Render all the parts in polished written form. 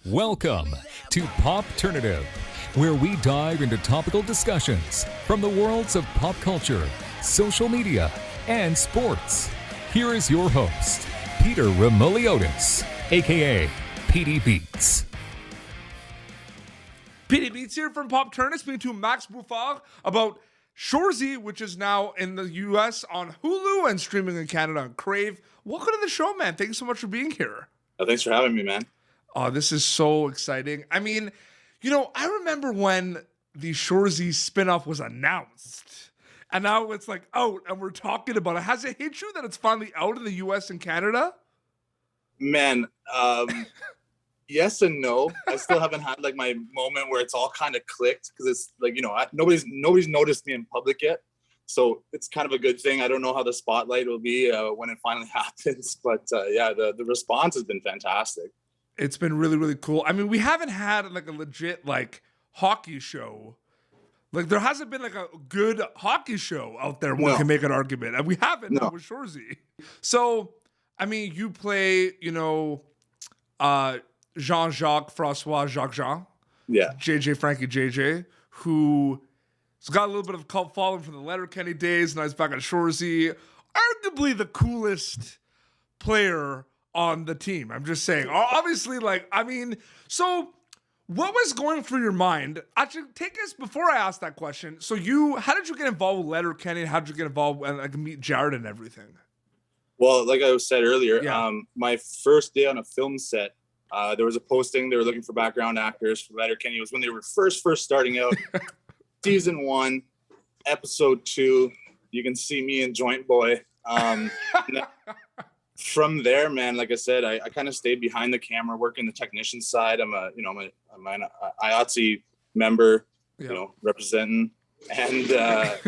Welcome to Popternative, where we dive into topical discussions from the worlds of pop culture, social media, and sports. Here is your host, Peter Remoliotis, aka PD Beats. PD Beats here from Popternative, speaking to Max Bouffard about Shoresy, which is now in the US on Hulu and streaming in Canada on Crave. Welcome to the show, man. Thanks so much for being here. Oh, thanks for having me, man. Oh, this is so exciting. I mean, I remember when the Shoresy spinoff was announced, and now it's like out, and we're talking about it. Has it hit you that it's finally out in the US and Canada? Man, yes and no. I still haven't had like my moment where it's all kind of clicked because it's like, nobody's noticed me in public yet. So it's kind of a good thing. I don't know how the spotlight will be when it finally happens, but the response has been fantastic. It's been really, really cool. I mean, we haven't had like a legit like hockey show. Like there hasn't been like a good hockey show out there. One can make an argument, and we haven't with Shoresy. So, I mean, you play, Jean-Jacques Francois Jacques-Jean, JJ Frankie JJ, who's got a little bit of cult following from the Letterkenny days. Now he's back at Shoresy, arguably the coolest player on the team. I'm just saying. Obviously, so what was going through your mind? Actually, take us before I ask that question. So how did you get involved with Letterkenny? How did you get involved and meet Jared and everything? Well, like I said earlier, my first day on a film set, there was a posting. They were looking for background actors for Letterkenny. It was when they were first starting out. Season 1, episode 2. You can see me and Joint Boy. From there, man, like I said, I kind of stayed behind the camera, working the technician side. I'm an IATSE member, representing. And I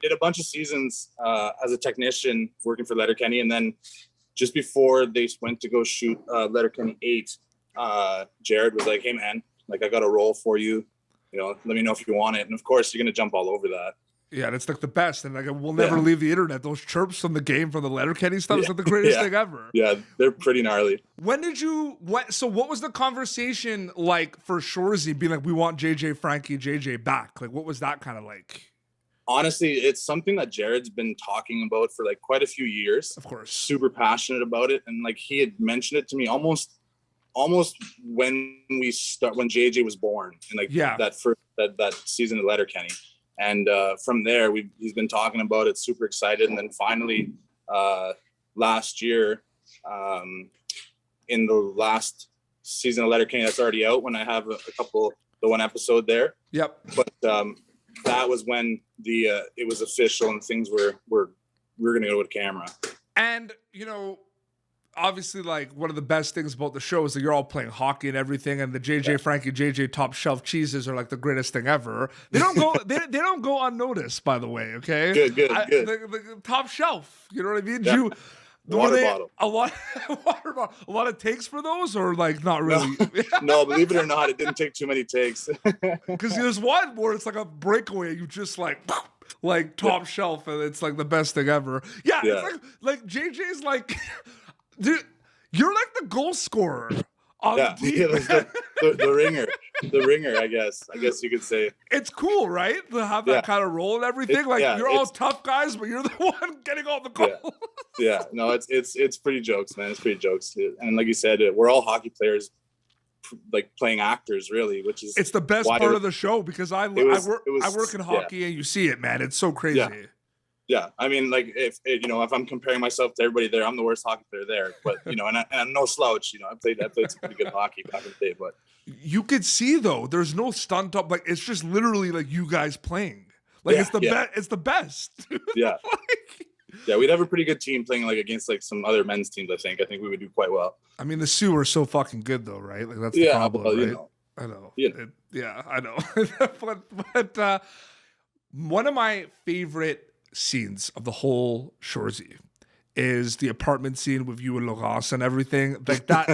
did a bunch of seasons as a technician working for Letterkenny. And then just before they went to go shoot Letterkenny 8, Jared was like, hey, man, like I got a role for you. Let me know if you want it. And of course, you're going to jump all over that. Yeah, and it's like the best. And like we'll never leave the internet. Those chirps from the game, from the Letterkenny stuff, is like the greatest thing ever. Yeah, they're pretty gnarly. So what was the conversation like for Shoresy being like, we want JJ Frankie JJ back? Like, what was that kind of like? Honestly, it's something that Jared's been talking about for like quite a few years. Of course. Super passionate about it. And like he had mentioned it to me almost when JJ was born, and that season of Letterkenny. And from there, he's been talking about it, super excited. And then finally, last year, in the last season of Letterkenny that's already out, when I have the one episode there. Yep. But that was when it was official and things we're going to go with camera. And, obviously, like one of the best things about the show is that you're all playing hockey and everything, and the JJ Frankie JJ top shelf cheeses are like the greatest thing ever. They don't go they don't go unnoticed, by the way. Okay, good. The top shelf. You know what I mean? Yeah. Water bottle. A lot of takes for those, or like not really? No, believe it or not, it didn't take too many takes. Because there's one where it's like a breakaway. You just like top shelf, and it's like the best thing ever. Yeah. It's like JJ's like. Dude, you're like the goal scorer on the team. The ringer, I guess you could say. It's cool, right? To have that kind of role and everything. You're all tough guys, but you're the one getting all the goals. Yeah. No, it's pretty jokes, man. It's pretty jokes. And like you said, we're all hockey players, like playing actors, really, which is it's the best part of the show because I work in hockey and you see it, man. It's so crazy. Yeah, I mean, like if I'm comparing myself to everybody there, I'm the worst hockey player there. But and I'm no slouch. I played some pretty good hockey back in the day. But you could see though, there's no stunt up. Like it's just literally like you guys playing. Like it's the best. It's the best. Yeah. We'd have a pretty good team playing like against like some other men's teams. I think we would do quite well. I mean, the Sioux are so fucking good though, right? Like that's the problem, right? I know. I know. but one of my favorite scenes of the whole Shoresy is the apartment scene with you and Laurence and everything like that.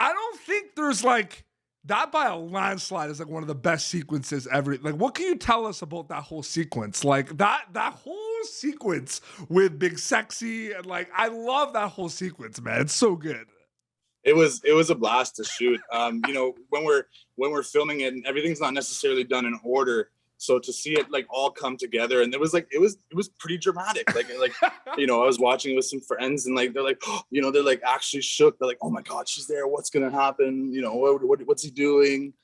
I don't think there's like that by a landslide is like one of the best sequences ever. Like, what can you tell us about that whole sequence? Like that whole sequence with Big Sexy and like, I love that whole sequence, man. It's so good. It was a blast to shoot. You know, when we're filming it, and everything's not necessarily done in order. So to see it like all come together, and it was pretty dramatic. Like you know, I was watching it with some friends, and like they're like, oh, you know, they're like actually shook. They're like, oh my God, she's there. What's gonna happen? You know, what's he doing?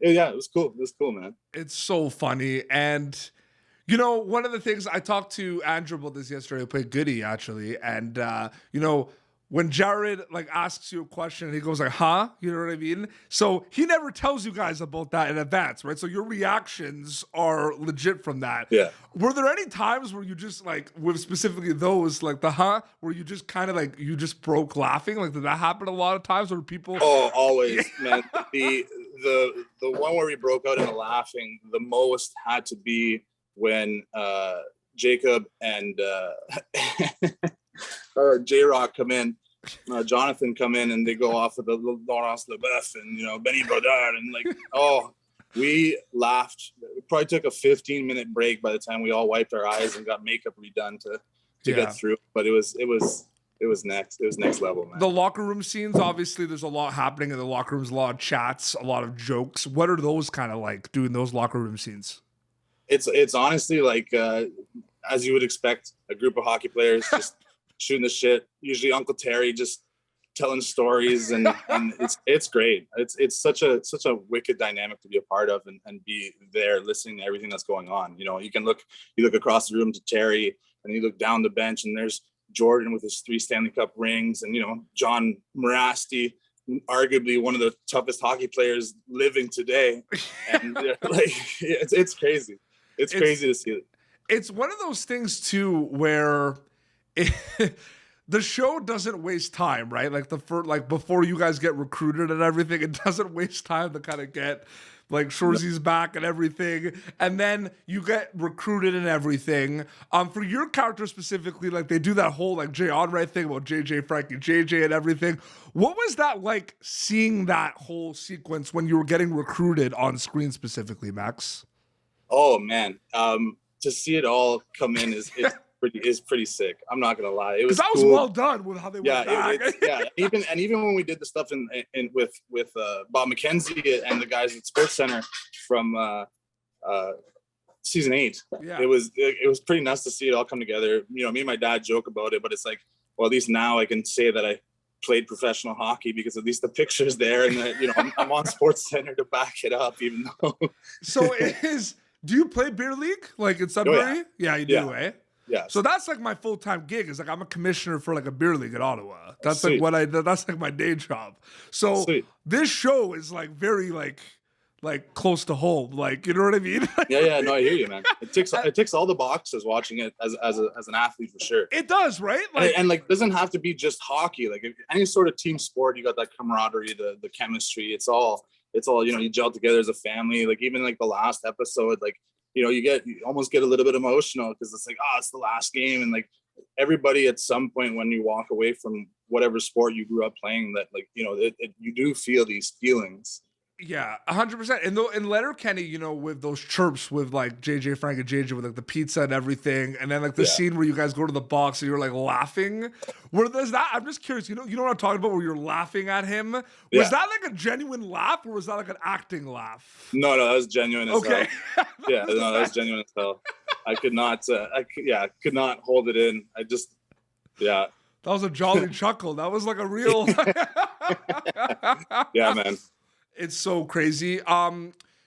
Yeah, it was cool. It was cool, man. It's so funny. And you know, one of the things I talked to Andrew about this yesterday, I played Goody actually, and you know, when Jared like asks you a question and he goes like, huh? You know what I mean? So he never tells you guys about that in advance, right? So your reactions are legit from that. Yeah. Were there any times where you just like, with specifically those, like the huh, where you just kind of like, you just broke laughing? Like, did that happen a lot of times where people? Oh, always, man. The one where we broke out into laughing the most had to be when Jacob and J-Rock come in, Jonathan come in, and they go off with the Laurence Leboeuf and, you know, Benny Brodard, and like, oh, we laughed. It probably took a 15-minute break by the time we all wiped our eyes and got makeup redone to get through. But it was next level, man. The locker room scenes, obviously there's a lot happening in the locker rooms, a lot of chats, a lot of jokes. What are those kind of like, doing those locker room scenes? It's honestly like, as you would expect, a group of hockey players just shooting the shit. Usually Uncle Terry just telling stories, and it's great. It's such a wicked dynamic to be a part of and be there listening to everything that's going on. You know, you look across the room to Terry, and you look down the bench, and there's Jordan with his 3 Stanley Cup rings, and, you know, John Morasti, arguably one of the toughest hockey players living today. And like, it's crazy. It's crazy to see it. It's one of those things too where the show doesn't waste time, right? Like before you guys get recruited and everything, it doesn't waste time to kind of get like Shoresy's back and everything, and then you get recruited and everything. For your character specifically, like they do that whole like Jay Onrait thing about JJ Frankie JJ and everything. What was that like, seeing that whole sequence when you were getting recruited on screen specifically, Max? Oh man, to see it all come in is pretty sick. I'm not gonna lie. It was that was cool. well done with how they went back. Even when we did the stuff in with Bob McKenzie and the guys at Sports Center from season 8. Yeah. It was pretty nuts to see it all come together. You know, me and my dad joke about it, but it's like, well, at least now I can say that I played professional hockey because at least the picture's there, and you know, I'm on Sports Center to back it up, even though. So do you play beer league like in Sudbury? Oh, yeah, you do, eh? Yeah. So that's like my full-time gig. Is like I'm a commissioner for like a beer league in Ottawa. That's Sweet. like that's like my day job. So Sweet. This show is like very like close to home. Like, you know what I mean? Yeah. No, I hear you, man. It ticks all the boxes watching it as an athlete, for sure. It does, right? Like, and like, doesn't have to be just hockey. Like any sort of team sport, you got that camaraderie, the chemistry. It's all, you know, you gel together as a family. Like even like the last episode, like, you know, you almost get a little bit emotional because it's like, oh, it's the last game. And like everybody at some point when you walk away from whatever sport you grew up playing, that like, you know, you do feel these feelings. Yeah, 100%. And in Letterkenny, you know, with those chirps with like JJ Frankie JJ with like the pizza and everything, and then like the scene where you guys go to the box and you're like laughing. Where there's that, I'm just curious. You know what I'm talking about? Where you're laughing at him. Was that like a genuine laugh, or was that like an acting laugh? No, that was genuine as hell. Yeah, no, that was genuine as hell. I could not. Could not hold it in. That was a jolly chuckle. That was like a real. Yeah, man. It's so crazy.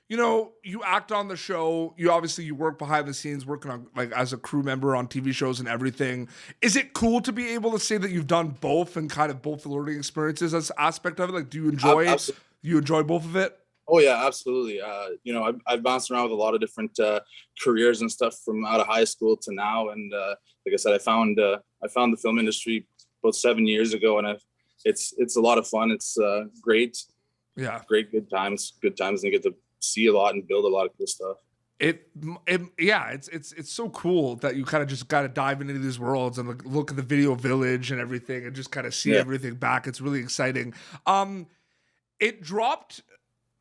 You know, you act on the show. You work behind the scenes, working on like as a crew member on TV shows and everything. Is it cool to be able to say that you've done both and kind of both the learning experiences as aspect of it? Like, do you enjoy you enjoy both of it? Oh yeah, absolutely. You know, I've bounced around with a lot of different careers and stuff from out of high school to now. And like I said, I found the film industry about 7 years ago, and it's a lot of fun. It's great. Yeah. Good times, and you get to see a lot and build a lot of cool stuff. It's so cool that you kind of just got to dive into these worlds and look at the video village and everything and just kind of see everything back. It's really exciting. It dropped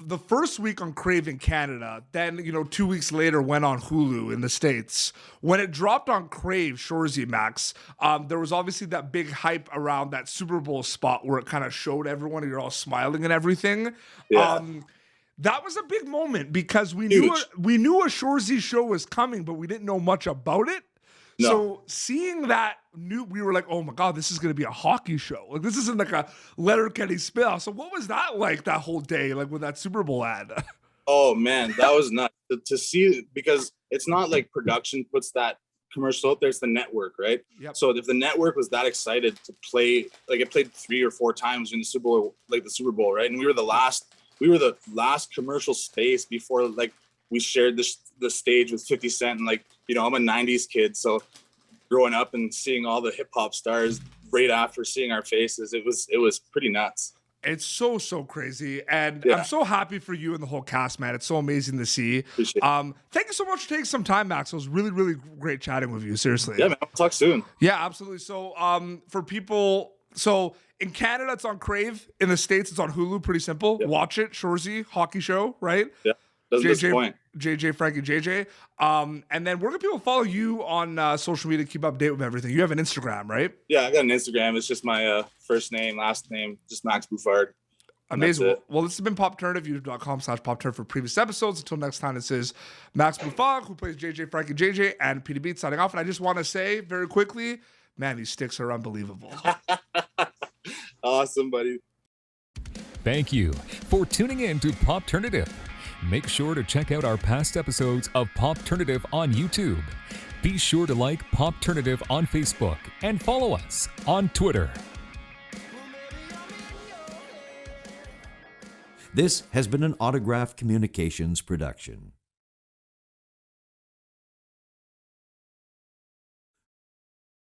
the first week on Crave in Canada, then, 2 weeks later went on Hulu in the States. When it dropped on Crave, Shoresy, Max, there was obviously that big hype around that Super Bowl spot where it kind of showed everyone and you're all smiling and everything. Yeah. That was a big moment because we knew a Shoresy show was coming, but we didn't know much about it. No. So seeing that, we were like, oh my God, this is going to be a hockey show. Like, this isn't like a Letterkenny spin-off. So what was that like that whole day, like with that Super Bowl ad? Oh man, that was nuts to see, because it's not like production puts that commercial out there, it's the network, right? Yep. So if the network was that excited to play, like it played 3 or 4 times in the Super Bowl, like the Super Bowl, right? And we were the last commercial space before like we shared the stage with 50 Cent, and like, I'm a 90s kid, so growing up and seeing all the hip hop stars right after seeing our faces, it was pretty nuts. It's so crazy, and I'm so happy for you and the whole cast, man. It's so amazing to see. Thank you so much for taking some time, Max. It was really, really great chatting with you. Seriously. Yeah, man. We'll talk soon. Yeah, absolutely. So, for people, in Canada it's on Crave. In the States it's on Hulu. Pretty simple. Yep. Watch it. Shoresy hockey show, right? Yeah. Doesn't disappoint. JJ Frankie JJ. And then where can people follow you on social media to keep update with everything? You have an Instagram, right? Yeah, I got an Instagram. It's just my first name, last name, just Max Bouffard. Amazing. Well, this has been PopTurnative, youtube.com/PopTurnative for previous episodes. Until next time, this is Max Bouffard, who plays JJ Frankie JJ, and Peter Beat signing off. And I just want to say very quickly, man, these sticks are unbelievable. Awesome, buddy. Thank you for tuning in to PopTurnative. Make sure to check out our past episodes of PopTurnative on YouTube. Be sure to like PopTurnative on Facebook and follow us on Twitter. This has been an Autograph Communications production.